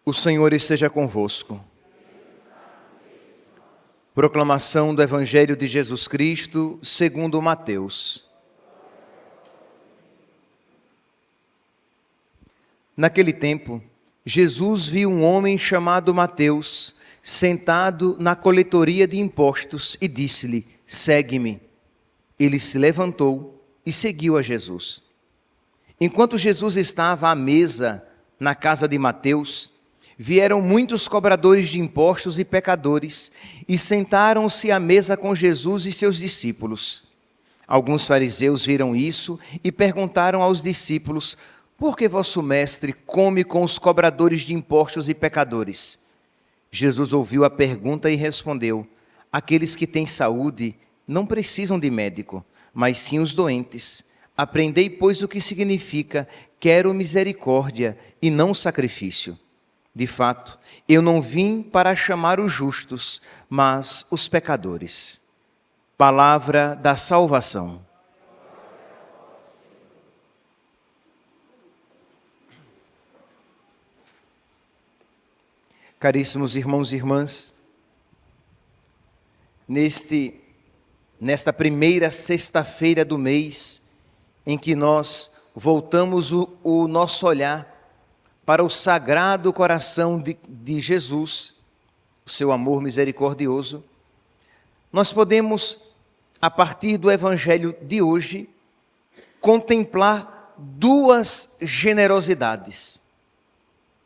O Senhor esteja convosco. Proclamação do Evangelho de Jesus Cristo, segundo Mateus. Naquele tempo, Jesus viu um homem chamado Mateus, sentado na coletoria de impostos, e disse-lhe: "Segue-me." Ele se levantou e seguiu a Jesus. Enquanto Jesus estava à mesa na casa de Mateus, vieram muitos cobradores de impostos e pecadores e sentaram-se à mesa com Jesus e seus discípulos. Alguns fariseus viram isso e perguntaram aos discípulos: "Por que vosso mestre come com os cobradores de impostos e pecadores?" Jesus ouviu a pergunta e respondeu: "Aqueles que têm saúde não precisam de médico, mas sim os doentes. Aprendei, pois, o que significa: quero misericórdia e não sacrifício. De fato, eu não vim para chamar os justos, mas os pecadores." Palavra da salvação. Caríssimos irmãos e irmãs, nesta primeira sexta-feira do mês, em que nós voltamos o nosso olhar para o sagrado coração de Jesus, o seu amor misericordioso, nós podemos, a partir do Evangelho de hoje, contemplar duas generosidades.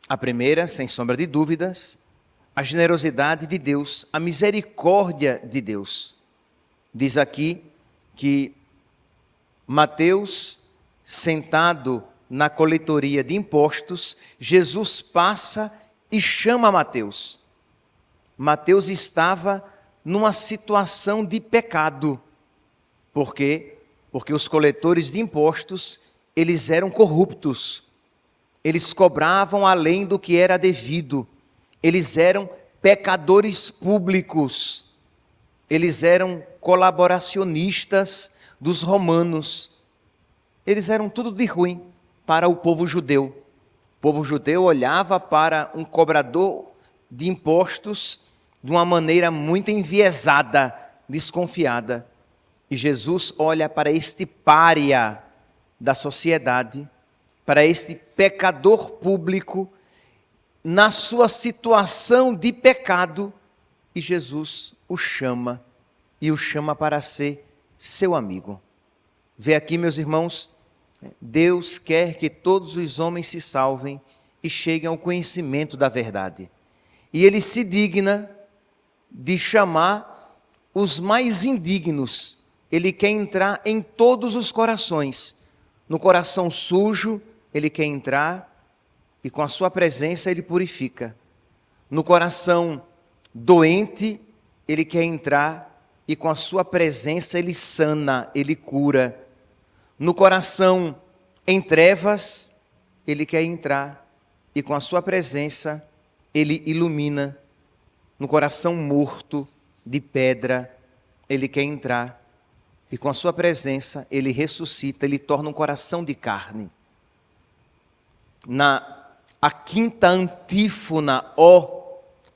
A primeira, sem sombra de dúvidas, a generosidade de Deus, a misericórdia de Deus. Diz aqui que Mateus, sentado na coletoria de impostos, Jesus passa e chama Mateus. Mateus estava numa situação de pecado. Por quê? Porque os coletores de impostos, eles eram corruptos. Eles cobravam além do que era devido. Eles eram pecadores públicos. Eles eram colaboracionistas dos romanos. Eles eram tudo de ruim para o povo judeu. O povo judeu olhava para um cobrador de impostos de uma maneira muito enviesada, desconfiada. E Jesus olha para este pária da sociedade, para este pecador público, na sua situação de pecado, e Jesus o chama, e o chama para ser seu amigo. Vê aqui, meus irmãos, Deus quer que todos os homens se salvem e cheguem ao conhecimento da verdade. E Ele se digna de chamar os mais indignos. Ele quer entrar em todos os corações. No coração sujo, Ele quer entrar e com a sua presença Ele purifica. No coração doente, Ele quer entrar e com a sua presença Ele sana, Ele cura. No coração em trevas, Ele quer entrar e com a sua presença Ele ilumina. No coração morto de pedra, Ele quer entrar e com a sua presença Ele ressuscita, Ele torna um coração de carne. A quinta antífona,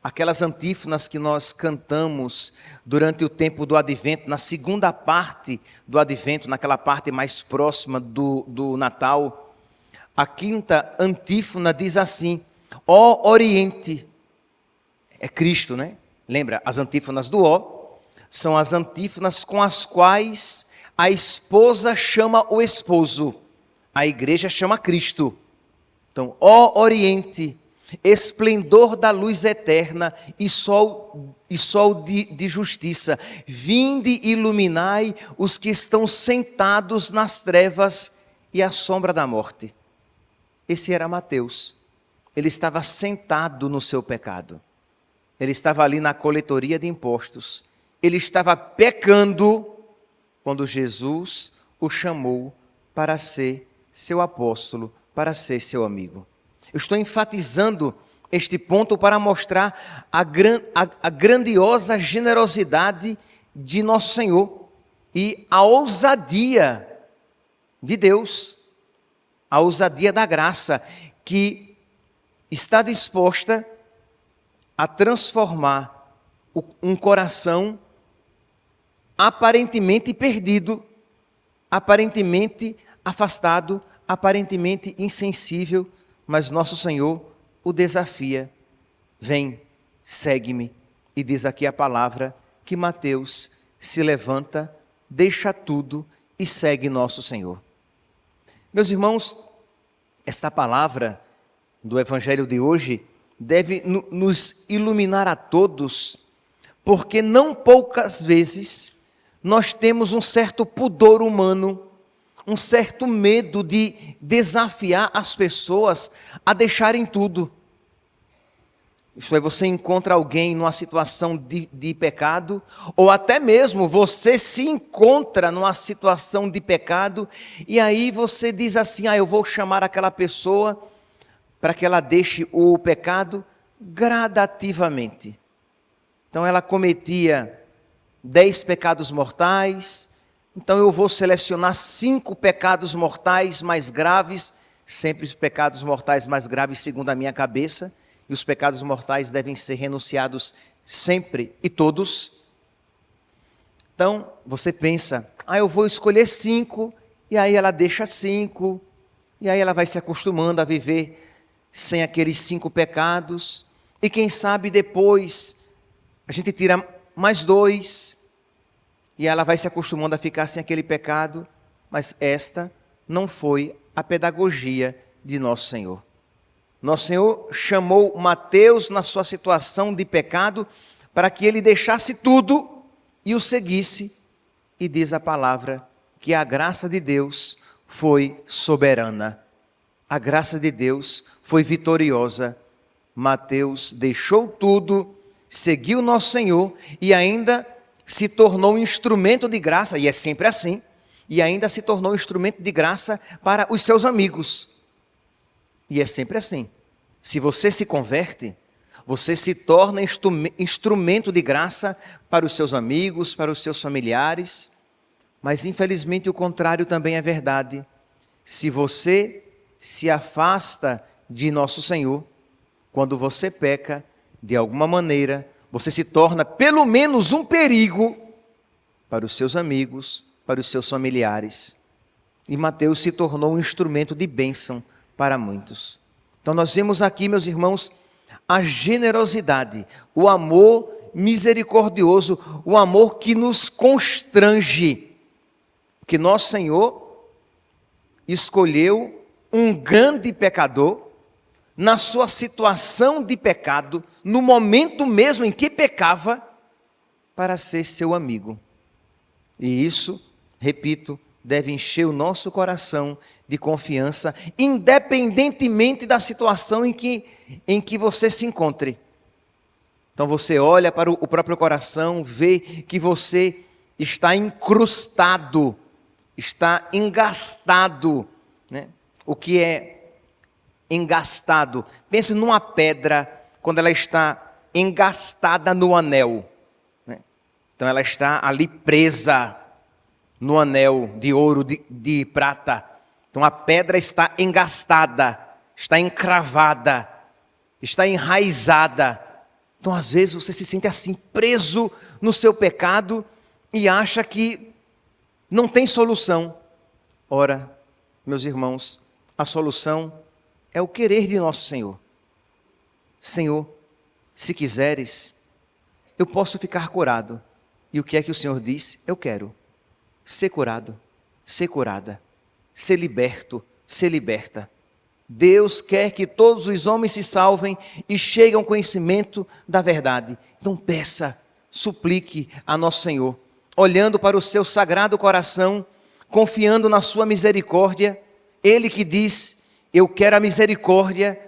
aquelas antífonas que nós cantamos durante o tempo do Advento, na segunda parte do Advento, naquela parte mais próxima do Natal, a quinta antífona diz assim: ó Oriente, é Cristo, né? Lembra, as antífonas do ó são as antífonas com as quais a esposa chama o esposo, a igreja chama Cristo. Então, ó Oriente, esplendor da luz eterna e sol de justiça, vinde e iluminai os que estão sentados nas trevas e à sombra da morte. Esse era Mateus. Ele estava sentado no seu pecado. Ele estava ali na coletoria de impostos. Ele estava pecando quando Jesus o chamou para ser seu apóstolo, para ser seu amigo. Eu estou enfatizando este ponto para mostrar a grandiosa generosidade de nosso Senhor e a ousadia de Deus, a ousadia da graça, que está disposta a transformar um coração aparentemente perdido, aparentemente afastado, aparentemente insensível, mas nosso Senhor o desafia. Vem, segue-me. E diz aqui a palavra que Mateus se levanta, deixa tudo e segue nosso Senhor. Meus irmãos, esta palavra do Evangelho de hoje deve nos iluminar a todos, porque não poucas vezes nós temos um certo pudor humano, um certo medo de desafiar as pessoas a deixarem tudo. Isto é, você encontra alguém numa situação de pecado, ou até mesmo você se encontra numa situação de pecado, e aí você diz assim, eu vou chamar aquela pessoa para que ela deixe o pecado gradativamente. Então ela cometia 10 pecados mortais, então eu vou selecionar 5 pecados mortais mais graves, sempre os pecados mortais mais graves segundo a minha cabeça, e os pecados mortais devem ser renunciados sempre e todos. Então, você pensa, eu vou escolher 5, e aí ela deixa 5, e aí ela vai se acostumando a viver sem aqueles 5 pecados, e quem sabe depois a gente tira mais 2, e ela vai se acostumando a ficar sem aquele pecado, mas esta não foi a pedagogia de nosso Senhor. Nosso Senhor chamou Mateus na sua situação de pecado para que ele deixasse tudo e o seguisse. E diz a palavra que a graça de Deus foi soberana. A graça de Deus foi vitoriosa. Mateus deixou tudo, seguiu nosso Senhor e ainda se tornou um instrumento de graça, e é sempre assim, e ainda se tornou um instrumento de graça para os seus amigos. E é sempre assim. Se você se converte, você se torna instrumento de graça para os seus amigos, para os seus familiares. Mas infelizmente o contrário também é verdade. Se você se afasta de nosso Senhor, quando você peca, de alguma maneira, você se torna pelo menos um perigo para os seus amigos, para os seus familiares. E Mateus se tornou um instrumento de bênção para muitos. Então nós vemos aqui, meus irmãos, a generosidade, o amor misericordioso, o amor que nos constrange. Porque nosso Senhor escolheu um grande pecador, na sua situação de pecado, no momento mesmo em que pecava, para ser seu amigo. E isso, repito, deve encher o nosso coração de confiança, independentemente da situação em que você se encontre. Então você olha para o próprio coração, vê que você está incrustado, está engastado, né? O que é engastado? Pense numa pedra, quando ela está engastada no anel, né? Então ela está ali presa no anel de ouro, de prata. Então a pedra está engastada, está encravada, está enraizada. Então às vezes você se sente assim, preso no seu pecado e acha que não tem solução. Ora, meus irmãos, a solução é o querer de nosso Senhor. Senhor, se quiseres, eu posso ficar curado. E o que é que o Senhor diz? Eu quero ser curado, ser curada, ser liberto, ser liberta. Deus quer que todos os homens se salvem e cheguem ao conhecimento da verdade. Então peça, suplique a nosso Senhor, olhando para o seu sagrado coração, confiando na sua misericórdia. Ele que diz, eu quero a misericórdia,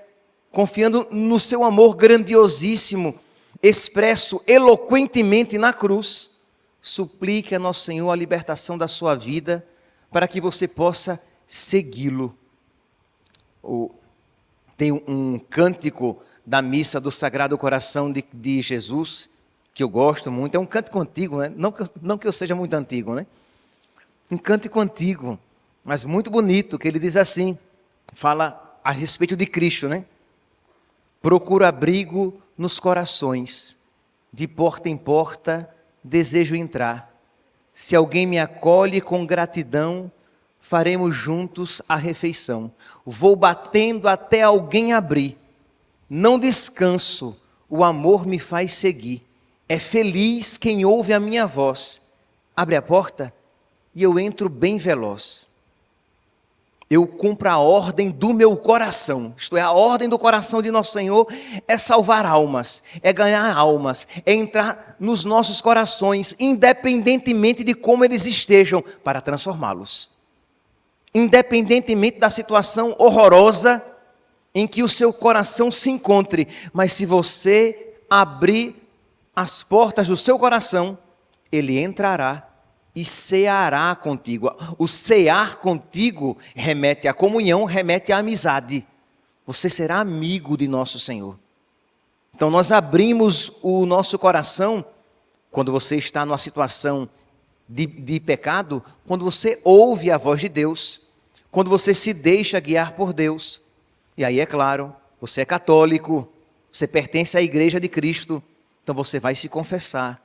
confiando no seu amor grandiosíssimo, expresso eloquentemente na cruz. Suplique a nosso Senhor a libertação da sua vida, para que você possa segui-lo. Tem um cântico da missa do Sagrado Coração de Jesus, que eu gosto muito, é um cântico antigo, né? Não que eu seja muito antigo, né? Um cântico antigo, mas muito bonito, que ele diz assim, fala a respeito de Cristo, né? procuro abrigo nos corações, de porta em porta desejo entrar. Se alguém me acolhe com gratidão, faremos juntos a refeição. Vou batendo até alguém abrir. Não descanso, o amor me faz seguir. É feliz quem ouve a minha voz. Abre a porta e eu entro bem veloz. Eu cumpro a ordem do meu coração, isto é, a ordem do coração de nosso Senhor é salvar almas, é ganhar almas, é entrar nos nossos corações, independentemente de como eles estejam, para transformá-los. Independentemente da situação horrorosa em que o seu coração se encontre, mas se você abrir as portas do seu coração, ele entrará e ceará contigo. O cear contigo remete à comunhão, remete à amizade. Você será amigo de nosso Senhor. Então nós abrimos o nosso coração quando você está numa situação de pecado, quando você ouve a voz de Deus, quando você se deixa guiar por Deus. E aí, é claro, você é católico, você pertence à Igreja de Cristo, então você vai se confessar,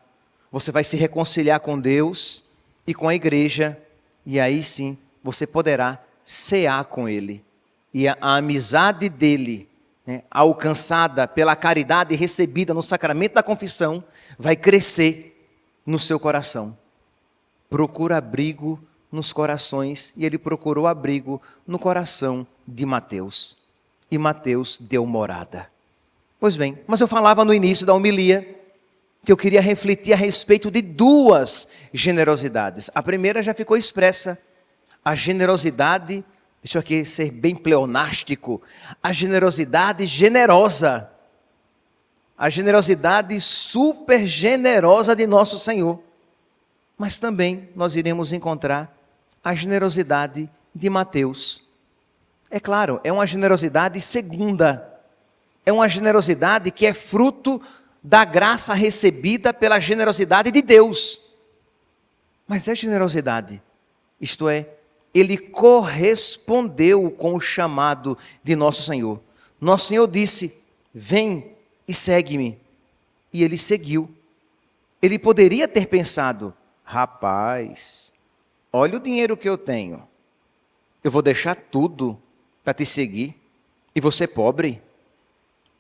você vai se reconciliar com Deus e com a igreja, e aí sim você poderá cear com Ele. E a amizade dEle, alcançada pela caridade recebida no sacramento da confissão, vai crescer no seu coração. Procura abrigo nos corações, e Ele procurou abrigo no coração de Mateus. E Mateus deu morada. Pois bem, mas eu falava no início da homilia, que eu queria refletir a respeito de duas generosidades. A primeira já ficou expressa, a generosidade, deixa eu aqui ser bem pleonástico, a generosidade generosa, a generosidade super generosa de nosso Senhor. Mas também nós iremos encontrar a generosidade de Mateus. É claro, é uma generosidade segunda, é uma generosidade que é fruto da graça recebida pela generosidade de Deus. Mas é generosidade, isto é, ele correspondeu com o chamado de nosso Senhor. Nosso Senhor disse, vem e segue-me. E ele seguiu. Ele poderia ter pensado, rapaz, olha o dinheiro que eu tenho. Eu vou deixar tudo para te seguir. E você é pobre?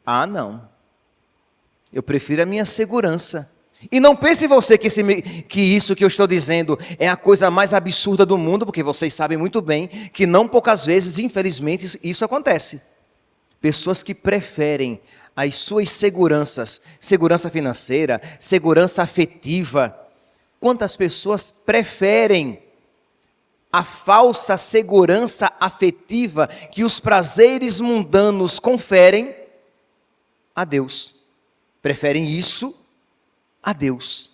Ah, não. Eu prefiro a minha segurança. E não pense você que isso que eu estou dizendo é a coisa mais absurda do mundo, porque vocês sabem muito bem que não poucas vezes, infelizmente, isso acontece. Pessoas que preferem as suas seguranças, segurança financeira, segurança afetiva. Quantas pessoas preferem a falsa segurança afetiva que os prazeres mundanos conferem a Deus? Preferem isso a Deus.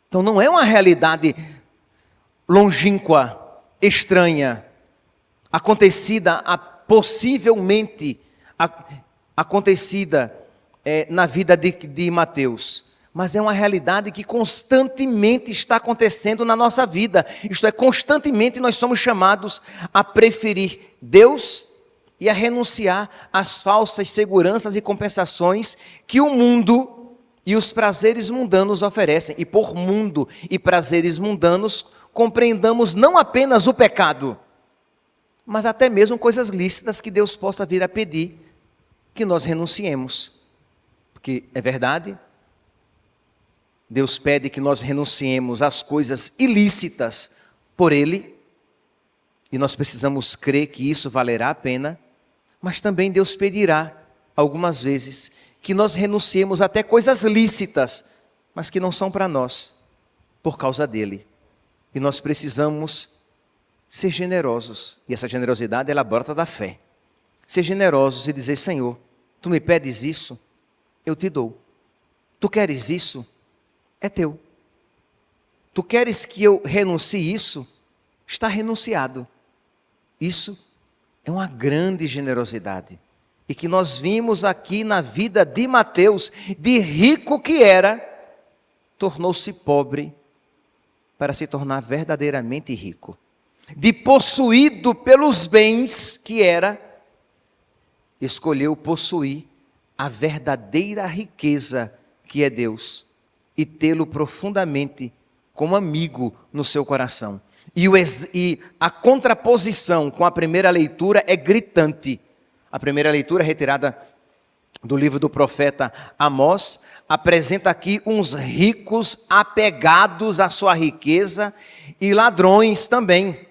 Então não é uma realidade longínqua, estranha, acontecida, possivelmente acontecida na vida de Mateus, mas é uma realidade que constantemente está acontecendo na nossa vida. Isto é, constantemente nós somos chamados a preferir Deus e a renunciar às falsas seguranças e compensações que o mundo e os prazeres mundanos oferecem. E por mundo e prazeres mundanos, compreendamos não apenas o pecado, mas até mesmo coisas lícitas que Deus possa vir a pedir que nós renunciemos. Porque é verdade, Deus pede que nós renunciemos às coisas ilícitas por Ele, e nós precisamos crer que isso valerá a pena, mas também Deus pedirá, algumas vezes, que nós renunciemos até coisas lícitas, mas que não são para nós, por causa dEle. E nós precisamos ser generosos, e essa generosidade ela brota da fé. Ser generosos e dizer, Senhor, Tu me pedes isso, eu te dou. Tu queres isso? É teu. Tu queres que eu renuncie isso? Está renunciado. Isso é uma grande generosidade. E que nós vimos aqui na vida de Mateus, de rico que era, tornou-se pobre para se tornar verdadeiramente rico. De possuído pelos bens que era, escolheu possuir a verdadeira riqueza que é Deus e tê-lo profundamente como amigo no seu coração. E a contraposição com a primeira leitura é gritante. A primeira leitura, retirada do livro do profeta Amós, apresenta aqui uns ricos apegados à sua riqueza e ladrões também.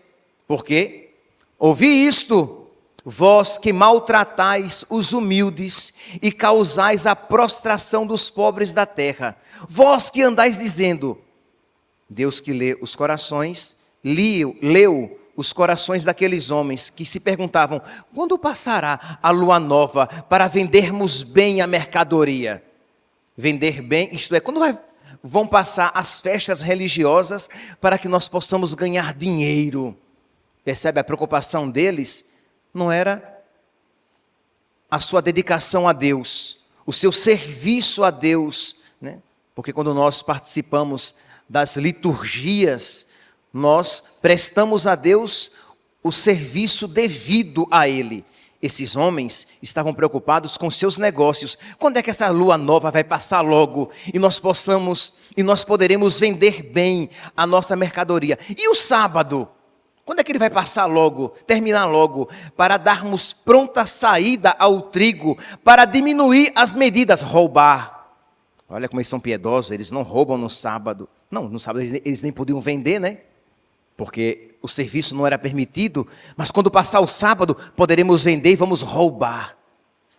Por quê? Ouvi isto, vós que maltratais os humildes e causais a prostração dos pobres da terra. Vós que andais dizendo, Deus que lê os corações, leu os corações daqueles homens que se perguntavam, quando passará a lua nova para vendermos bem a mercadoria? Vender bem, isto é, quando vão passar as festas religiosas para que nós possamos ganhar dinheiro? Percebe? A preocupação deles não era a sua dedicação a Deus, o seu serviço a Deus, né? Porque quando nós participamos das liturgias, nós prestamos a Deus o serviço devido a Ele. Esses homens estavam preocupados com seus negócios. Quando é que essa lua nova vai passar logo e nós poderemos vender bem a nossa mercadoria? E o sábado? Quando é que ele vai passar logo, terminar logo, para darmos pronta saída ao trigo, para diminuir as medidas, roubar? Olha como eles são piedosos, eles não roubam no sábado. Não, no sábado eles nem podiam vender, né? Porque o serviço não era permitido, mas quando passar o sábado, poderemos vender e vamos roubar.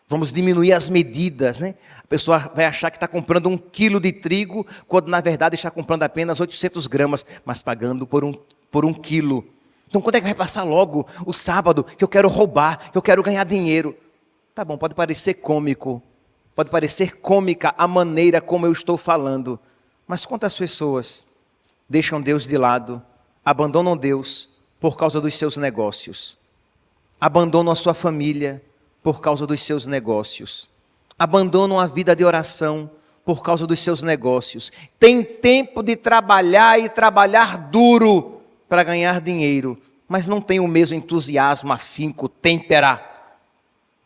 Vamos diminuir as medidas, né? A pessoa vai achar que está comprando 1 quilo de trigo, quando na verdade está comprando apenas 800 gramas, mas pagando por um quilo. Então quando é que vai passar logo o sábado, que eu quero roubar, que eu quero ganhar dinheiro? Tá bom, pode parecer cômico, pode parecer cômica a maneira como eu estou falando, mas quantas pessoas deixam Deus de lado, abandonam Deus por causa dos seus negócios, abandonam a sua família por causa dos seus negócios, abandonam a vida de oração por causa dos seus negócios, tem tempo de trabalhar e trabalhar duro para ganhar dinheiro, mas não tem o mesmo entusiasmo, afinco, têmpera,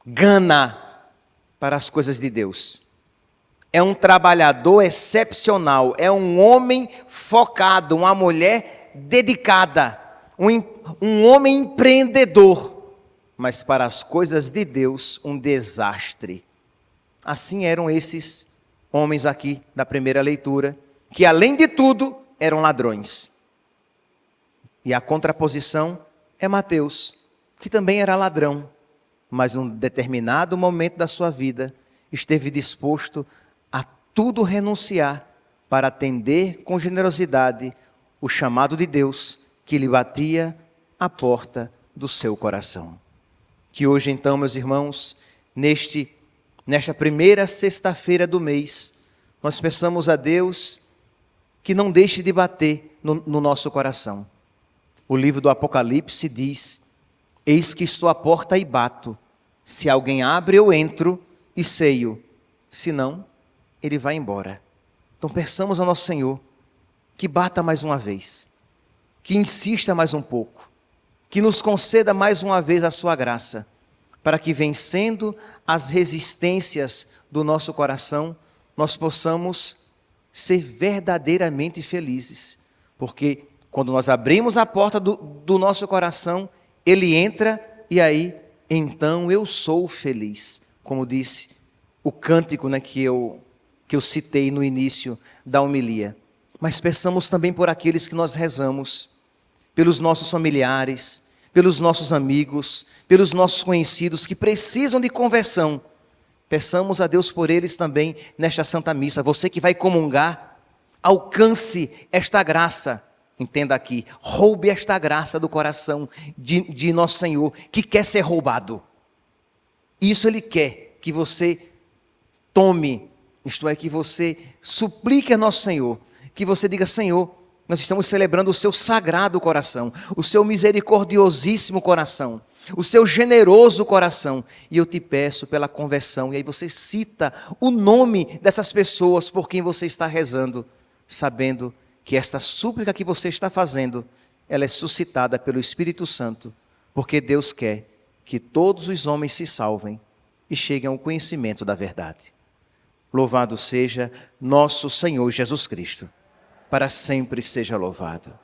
gana para as coisas de Deus. É um trabalhador excepcional, é um homem focado, uma mulher dedicada, um homem empreendedor, mas para as coisas de Deus, um desastre. Assim eram esses homens aqui da primeira leitura, que além de tudo, eram ladrões. E a contraposição é Mateus, que também era ladrão, mas num determinado momento da sua vida, esteve disposto a tudo renunciar para atender com generosidade o chamado de Deus que lhe batia à porta do seu coração. Que hoje então, meus irmãos, nesta primeira sexta-feira do mês, nós peçamos a Deus que não deixe de bater no nosso coração. O livro do Apocalipse diz, eis que estou à porta e bato, se alguém abre eu entro e ceio, se não, ele vai embora. Então peçamos ao nosso Senhor que bata mais uma vez, que insista mais um pouco, que nos conceda mais uma vez a sua graça, para que vencendo as resistências do nosso coração, nós possamos ser verdadeiramente felizes, porque quando nós abrimos a porta do nosso coração, Ele entra e aí, então eu sou feliz. Como disse o cântico, né, que eu citei no início da homilia. Mas peçamos também por aqueles que nós rezamos, pelos nossos familiares, pelos nossos amigos, pelos nossos conhecidos que precisam de conversão. Peçamos a Deus por eles também nesta Santa Missa. Você que vai comungar, alcance esta graça. Entenda aqui, roube esta graça do coração de nosso Senhor, que quer ser roubado. Isso Ele quer que você tome, isto é, que você suplique a nosso Senhor, que você diga, Senhor, nós estamos celebrando o seu sagrado coração, o seu misericordiosíssimo coração, o seu generoso coração, e eu te peço pela conversão. E aí você cita o nome dessas pessoas por quem você está rezando, sabendo que esta súplica que você está fazendo, ela é suscitada pelo Espírito Santo, porque Deus quer que todos os homens se salvem e cheguem ao conhecimento da verdade. Louvado seja nosso Senhor Jesus Cristo. Para sempre seja louvado.